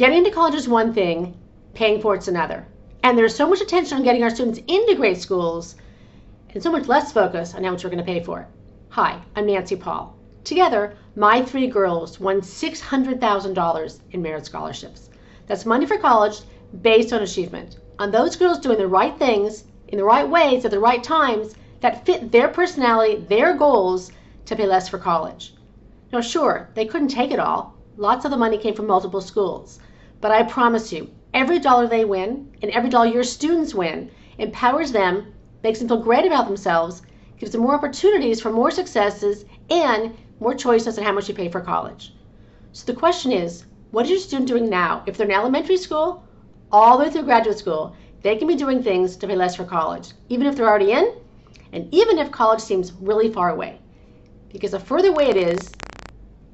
Getting into college is one thing, paying for it's another. And there's so much attention on getting our students into great schools and so much less focus on how much we're going to pay for it. Hi, I'm Nancy Paul. Together, my 3 girls won $600,000 in merit scholarships. That's money for college based on achievement. On those girls doing the right things in the right ways at the right times that fit their personality, their goals to pay less for college. Now sure, they couldn't take it all. Lots of the money came from multiple schools. But I promise you, every dollar they win and every dollar your students win empowers them, makes them feel great about themselves, gives them more opportunities for more successes and more choices on how much you pay for college. So the question is, what is your student doing now? If they're in elementary school, all the way through graduate school, they can be doing things to pay less for college, even if they're already in, and even if college seems really far away. Because the further away it is,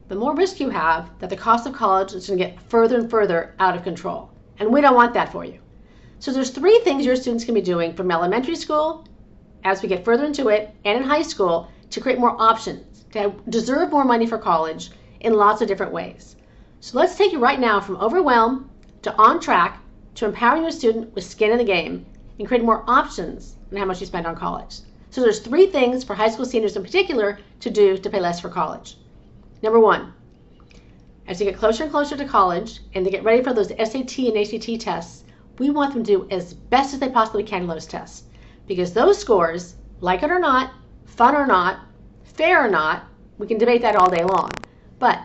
the more risk you have that the cost of college is going to get further and further out of control. And we don't want that for you. So there's 3 things your students can be doing from elementary school, as we get further into it, and in high school, to create more options, to deserve more money for college in lots of different ways. So let's take you right now from overwhelmed to on track to empowering your student with skin in the game and creating more options on how much you spend on college. So there's 3 things for high school seniors in particular to do to pay less for college. Number 1, as you get closer and closer to college and they get ready for those SAT and ACT tests, we want them to do as best as they possibly can in those tests. Because those scores, like it or not, fun or not, fair or not, we can debate that all day long. But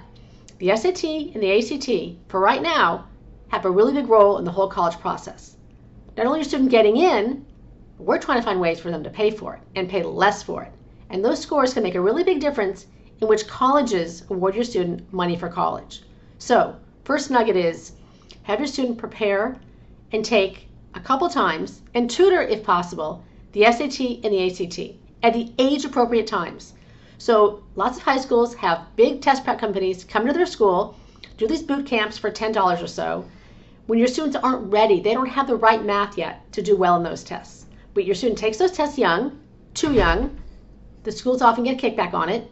the SAT and the ACT, for right now, have a really big role in the whole college process. Not only is your student getting in, but we're trying to find ways for them to pay for it and pay less for it. And those scores can make a really big difference in which colleges award your student money for college. So, first nugget is, have your student prepare and take a couple times, and tutor if possible, the SAT and the ACT at the age-appropriate times. So, lots of high schools have big test prep companies come to their school, do these boot camps for $10 or so. When your students aren't ready, they don't have the right math yet to do well in those tests. But your student takes those tests young, too young, the schools often get kickback on it,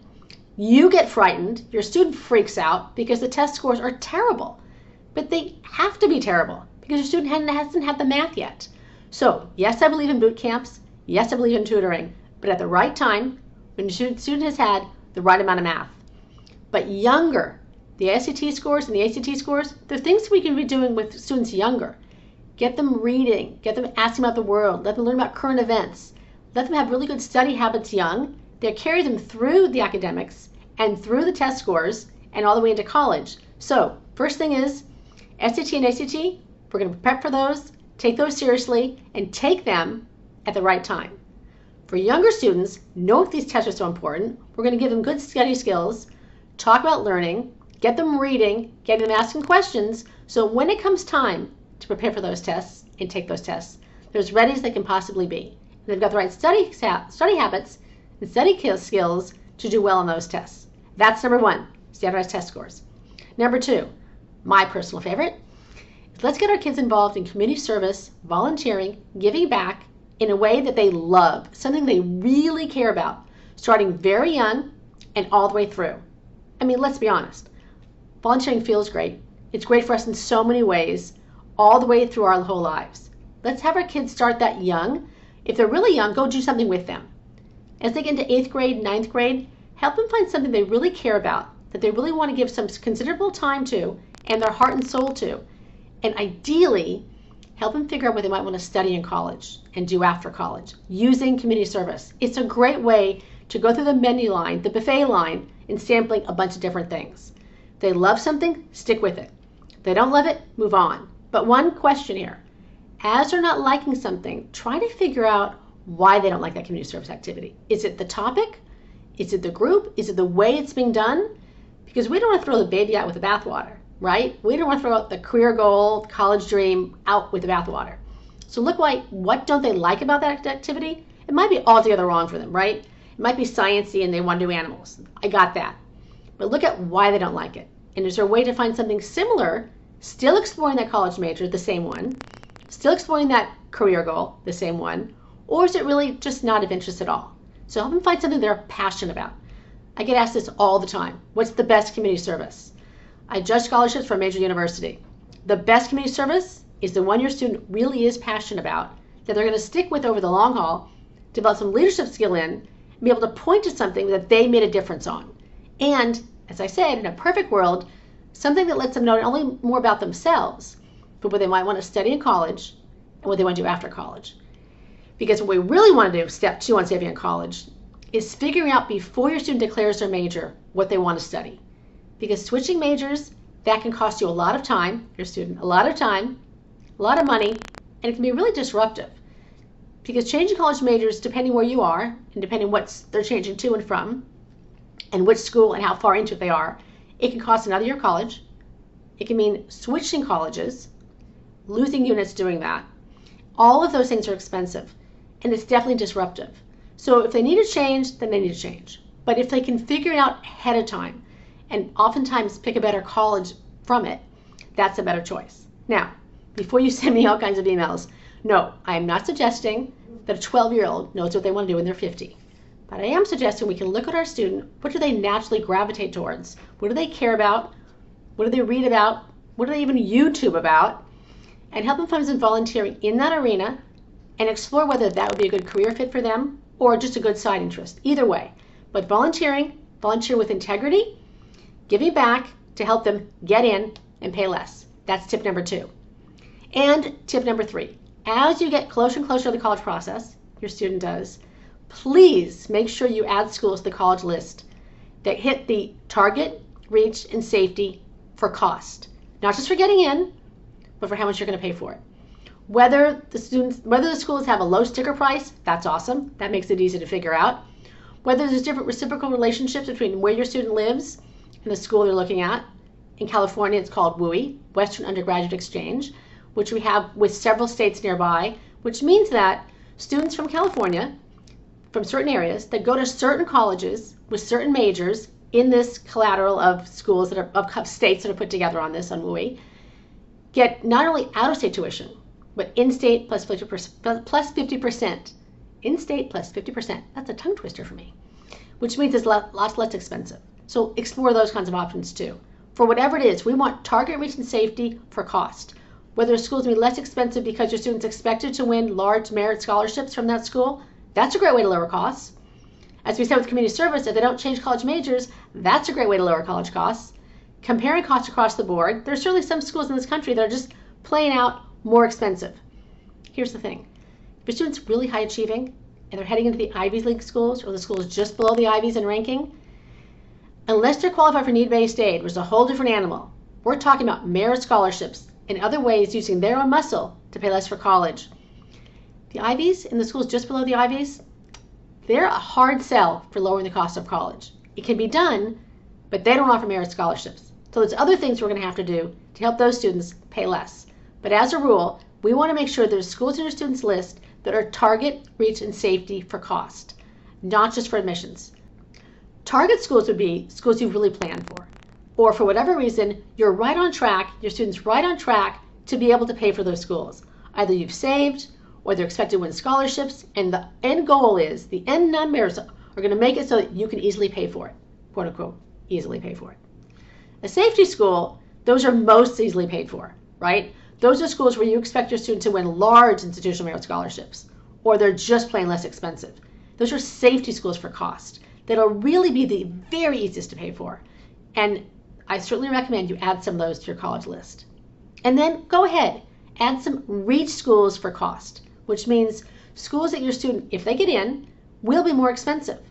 you get frightened, your student freaks out because the test scores are terrible. But they have to be terrible because your student hasn't had the math yet. So, yes, I believe in boot camps. Yes, I believe in tutoring. But at the right time, when your student has had the right amount of math. But younger, the SAT scores and the ACT scores, they're things we can be doing with students younger. Get them reading, get them asking about the world, let them learn about current events, let them have really good study habits young. They'll carry them through the academics and through the test scores and all the way into college. So, first thing is, SAT and ACT, we're going to prep for those, take those seriously, and take them at the right time. For younger students, know if these tests are so important. We're going to give them good study skills, talk about learning, get them reading, get them asking questions, so when it comes time to prepare for those tests and take those tests, they're as ready as they can possibly be. And they've got the right study habits and study skills to do well on those tests. That's number 1, standardized test scores. Number 2, my personal favorite, is let's get our kids involved in community service, volunteering, giving back in a way that they love, something they really care about, starting very young and all the way through. I mean, let's be honest. Volunteering feels great. It's great for us in so many ways, all the way through our whole lives. Let's have our kids start that young. If they're really young, go do something with them. As they get into 8th grade, 9th grade, help them find something they really care about, that they really want to give some considerable time to, and their heart and soul to. And ideally, help them figure out what they might want to study in college and do after college, using community service. It's a great way to go through the menu line, the buffet line, and sampling a bunch of different things. If they love something, stick with it. If they don't love it, move on. But one question here, as they're not liking something, try to figure out why they don't like that community service activity. Is it the topic? Is it the group? Is it the way it's being done? Because we don't want to throw the baby out with the bathwater, right? We don't want to throw out the career goal, college dream out with the bathwater. So look like, what don't they like about that activity? It might be altogether wrong for them, right? It might be sciencey and they want to do animals. I got that. But look at why they don't like it. And is there a way to find something similar, still exploring that college major, the same one, still exploring that career goal, the same one, or is it really just not of interest at all? So help them find something they're passionate about. I get asked this all the time. What's the best community service? I judge scholarships for a major university. The best community service is the one your student really is passionate about, that they're going to stick with over the long haul, develop some leadership skill in, and be able to point to something that they made a difference on. And, as I said, in a perfect world, something that lets them know not only more about themselves, but what they might want to study in college and what they want to do after college. Because what we really want to do, step 2 on saving in college, is figuring out before your student declares their major what they want to study. Because switching majors, that can cost you a lot of time, your student, a lot of time, a lot of money, and it can be really disruptive. Because changing college majors, depending where you are, and depending what they're changing to and from, and which school and how far into it they are, it can cost another year of college. It can mean switching colleges, losing units doing that. All of those things are expensive, and it's definitely disruptive. So if they need to change, then they need to change. But if they can figure it out ahead of time, and oftentimes pick a better college from it, that's a better choice. Now, before you send me all kinds of emails, no, I am not suggesting that a 12-year-old knows what they want to do when they're 50. But I am suggesting we can look at our student, what do they naturally gravitate towards? What do they care about? What do they read about? What do they even YouTube about? And help them find some volunteering in that arena and explore whether that would be a good career fit for them or just a good side interest. Either way. But volunteer with integrity, giving back to help them get in and pay less. That's tip number 2. And tip number 3, as you get closer and closer to the college process, your student does, please make sure you add schools to the college list that hit the target, reach, and safety for cost. Not just for getting in, but for how much you're going to pay for it. Whether the schools have a low sticker price, that's awesome. That makes it easy to figure out. Whether there's different reciprocal relationships between where your student lives and the school they're looking at. In California, it's called WUI, Western Undergraduate Exchange, which we have with several states nearby, which means that students from California, from certain areas, that go to certain colleges with certain majors in this collateral of schools that are of states that are put together on this, on WUI, get not only out-of-state tuition, but in-state plus 50%. In-state plus 50%. That's a tongue twister for me, which means it's lots less expensive. So explore those kinds of options too. For whatever it is, we want target reach and safety for cost. Whether a school is going to be less expensive because your student's expected to win large merit scholarships from that school, that's a great way to lower costs. As we said with community service, if they don't change college majors, that's a great way to lower college costs. Comparing costs across the board, there's certainly some schools in this country that are just plain out more expensive. Here's the thing. If your student's really high achieving and they're heading into the Ivy League schools or the schools just below the Ivies in ranking, unless they're qualified for need-based aid, which is a whole different animal, we're talking about merit scholarships and other ways using their own muscle to pay less for college. The Ivies and the schools just below the Ivies, they're a hard sell for lowering the cost of college. It can be done, but they don't offer merit scholarships. So there's other things we're going to have to do to help those students pay less. But as a rule, we want to make sure there's schools in your students' list that are target, reach, and safety for cost, not just for admissions. Target schools would be schools you've really planned for. Or for whatever reason, you're right on track, your student's right on track to be able to pay for those schools. Either you've saved, or they're expected to win scholarships, and the end goal is, the end numbers are going to make it so that you can easily pay for it, quote unquote, easily pay for it. A safety school, those are most easily paid for, right? Those are schools where you expect your student to win large institutional merit scholarships, or they're just plain less expensive. Those are safety schools for cost. That'll really be the very easiest to pay for. And I certainly recommend you add some of those to your college list. And then go ahead, add some reach schools for cost, which means schools that your student, if they get in, will be more expensive.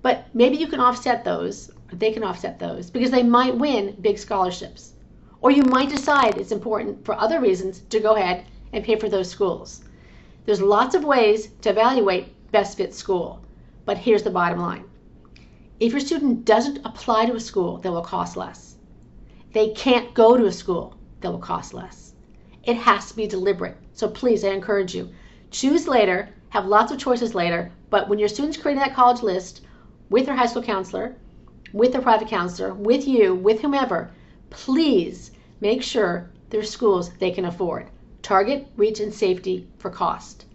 But maybe you can offset those, or they can offset those, because they might win big scholarships. Or you might decide it's important for other reasons to go ahead and pay for those schools. There's lots of ways to evaluate best fit school, but here's the bottom line. If your student doesn't apply to a school that will cost less, they can't go to a school that will cost less. It has to be deliberate. So please, I encourage you, choose later, have lots of choices later, but when your student's creating that college list with their high school counselor, with their private counselor, with you, with whomever, please make sure there's schools they can afford. Target, reach, and safety for cost.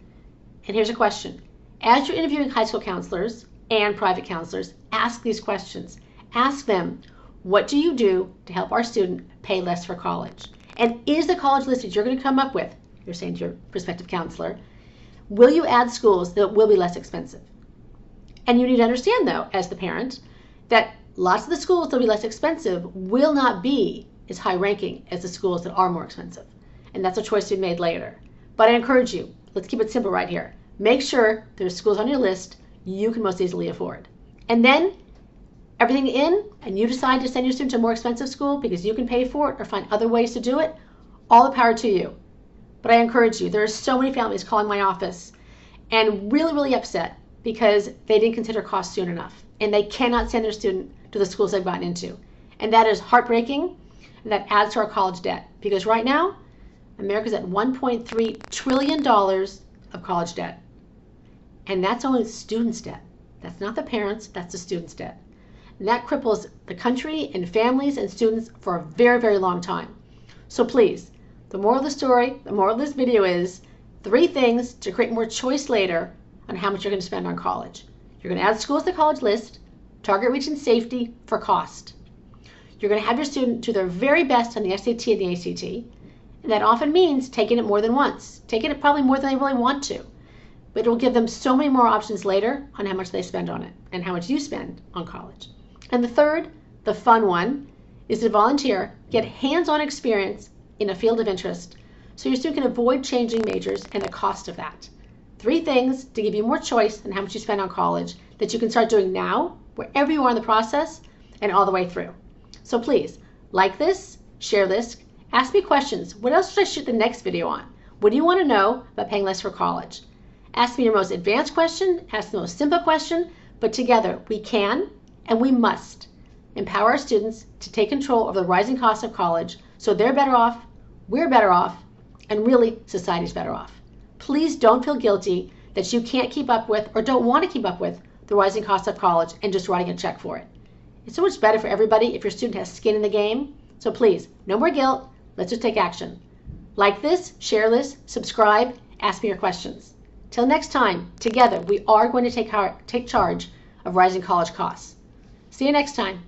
And here's a question. As you're interviewing high school counselors and private counselors, ask these questions. Ask them, what do you do to help our student pay less for college? And is the college list that you're going to come up with, you're saying to your prospective counselor, will you add schools that will be less expensive? And you need to understand, though, as the parent, that lots of the schools that will be less expensive will not be as high ranking as the schools that are more expensive. And that's a choice to be made later. But I encourage you, let's keep it simple right here. Make sure there's schools on your list you can most easily afford. And then everything in, and you decide to send your student to a more expensive school because you can pay for it or find other ways to do it, all the power to you. But I encourage you, there are so many families calling my office and really upset because they didn't consider cost soon enough. And they cannot send their student to the schools they've gotten into. And that is heartbreaking, and that adds to our college debt. Because right now, America's at $1.3 trillion of college debt. And that's only the students' debt. That's not the parents, that's the students' debt. And that cripples the country and families and students for a very long time. So please, the moral of the story, the moral of this video is 3 things to create more choice later on how much you're going to spend on college. You're going to add schools to the college list, target reach and safety for cost. You're going to have your student do their very best on the SAT and the ACT, and that often means taking it more than once, taking it probably more than they really want to. But it will give them so many more options later on how much they spend on it and how much you spend on college. And the third, the fun one, is to volunteer, get hands-on experience in a field of interest so your student can avoid changing majors and the cost of that. 3 things to give you more choice in how much you spend on college that you can start doing now, wherever you are in the process, and all the way through. So please, like this, share this, ask me questions. What else should I shoot the next video on? What do you want to know about paying less for college? Ask me your most advanced question, ask the most simple question, but together we can and we must empower our students to take control of the rising cost of college so they're better off, we're better off, and really society's better off. Please don't feel guilty that you can't keep up with or don't want to keep up with the rising cost of college and just writing a check for it. It's so much better for everybody if your student has skin in the game. So please, no more guilt. Let's just take action. Like this, share this, subscribe, ask me your questions. Till next time, together we are going to take charge of rising college costs. See you next time.